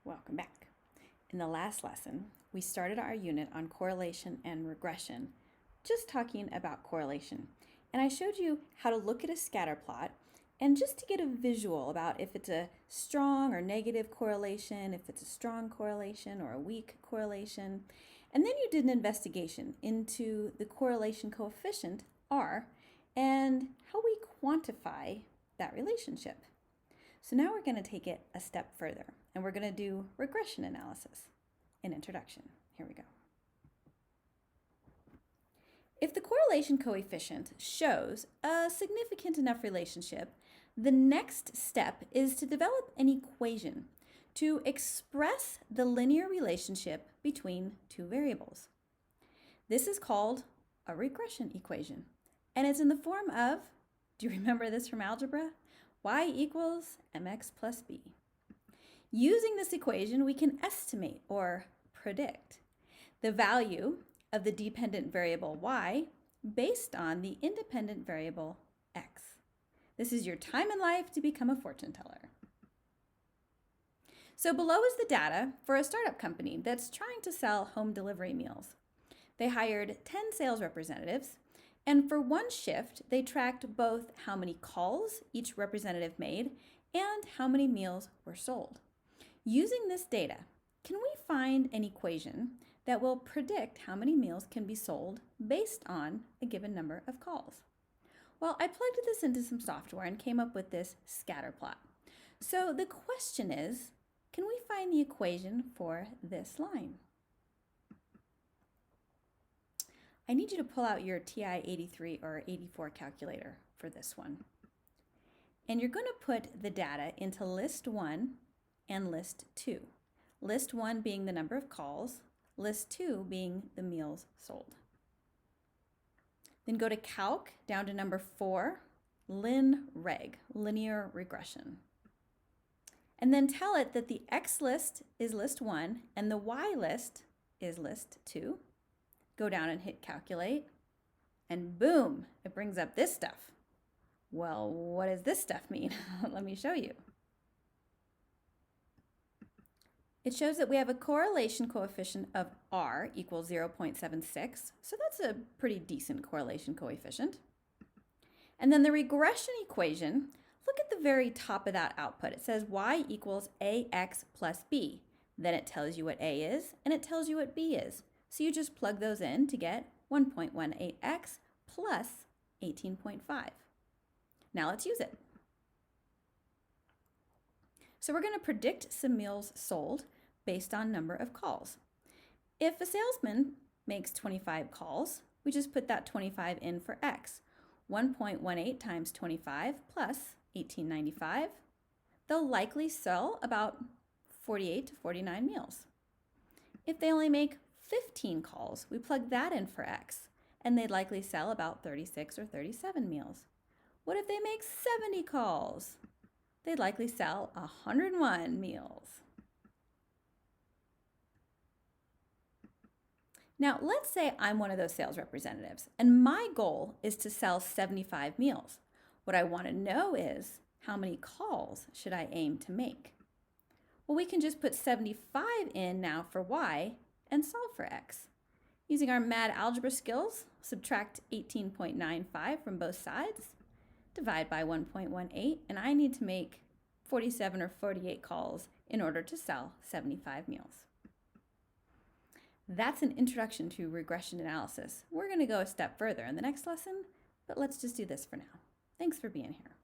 Welcome back. In the last lesson, we started our unit on correlation and regression, just talking about correlation. And I showed you how to look at a scatter plot and just to get a visual about if it's a strong or negative correlation, if it's a strong correlation or a weak correlation. And then you did an investigation into the correlation coefficient, R, and how we quantify that relationship. So now we're going to take it a step further, and we're going to do regression analysis. An introduction. Here we go. If the correlation coefficient shows a significant enough relationship, the next step is to develop an equation to express the linear relationship between two variables. This is called a regression equation, and it's in the form of, do you remember this from algebra? Y equals mx plus b. Using this equation, we can estimate or predict the value of the dependent variable y based on the independent variable x. This is your time in life to become a fortune teller. So below is the data for a startup company that's trying to sell home delivery meals. They hired 10 sales representatives, and for one shift, they tracked both how many calls each representative made and how many meals were sold. Using this data, can we find an equation that will predict how many meals can be sold based on a given number of calls? Well, I plugged this into some software and came up with this scatter plot. So the question is, can we find the equation for this line? I need you to pull out your TI 83 or 84 calculator for this one. And you're going to put the data into list 1 and list 2. List 1 being the number of calls, list 2 being the meals sold. Then go to Calc, down to number 4, LinReg, linear regression. And then tell it that the X list is list 1 and the Y list is list 2. Go down and hit calculate, and boom, it brings up this stuff. Well, what does this stuff mean? Let me show you. It shows that we have a correlation coefficient of R equals 0.76, so that's a pretty decent correlation coefficient. And then the regression equation, look at the very top of that output. It says Y equals AX plus B. Then it tells you what A is, and it tells you what B is. So you just plug those in to get 1.18x plus 18.5. Now let's use it. So we're going to predict some meals sold based on number of calls. If a salesman makes 25 calls, we just put that 25 in for x. 1.18 times 25 plus 1895. They'll likely sell about 48 to 49 meals. If they only make 15 calls, we plug that in for x, and they'd likely sell about 36 or 37 meals. What if they make 70 calls? They'd likely sell 101 meals. Now, let's say I'm one of those sales representatives, and my goal is to sell 75 meals. What I want to know is, how many calls should I aim to make? Well, we can just put 75 in now for y, and solve for x. Using our mad algebra skills, subtract 18.95 from both sides, divide by 1.18, and I need to make 47 or 48 calls in order to sell 75 meals. That's an introduction to regression analysis. We're going to go a step further in the next lesson, but let's just do this for now. Thanks for being here.